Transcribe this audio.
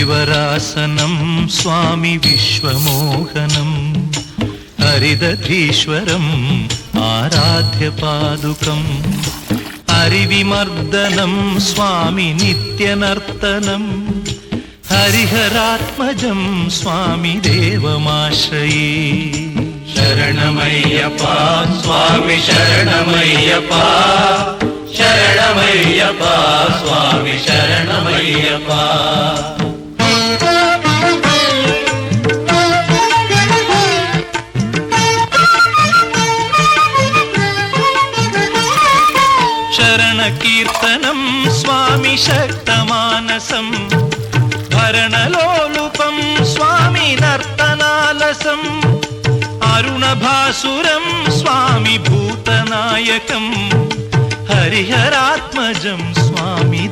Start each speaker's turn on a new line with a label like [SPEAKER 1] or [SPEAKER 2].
[SPEAKER 1] हरिवरासनं स्वामि विश्वमोहनं हरिदधीश्वरम् आराध्य पादुकम् हरिविमर्दनं स्वामि नित्यनर्तनं हरिहरात्मजं स्वामि देवमाश्रये
[SPEAKER 2] शरणमय्यप्पा स्वामि शरणमय्यप्पा शरणमय्यप्पा स्वामि शरणमय्यप्पा
[SPEAKER 1] शरणकीर्तनं स्वामि शक्तमानसं भरणलोलुपं स्वामि नर्तनालसम् अरुणभासुरं स्वामि भूतनायकं हरिहरात्मजं स्वामि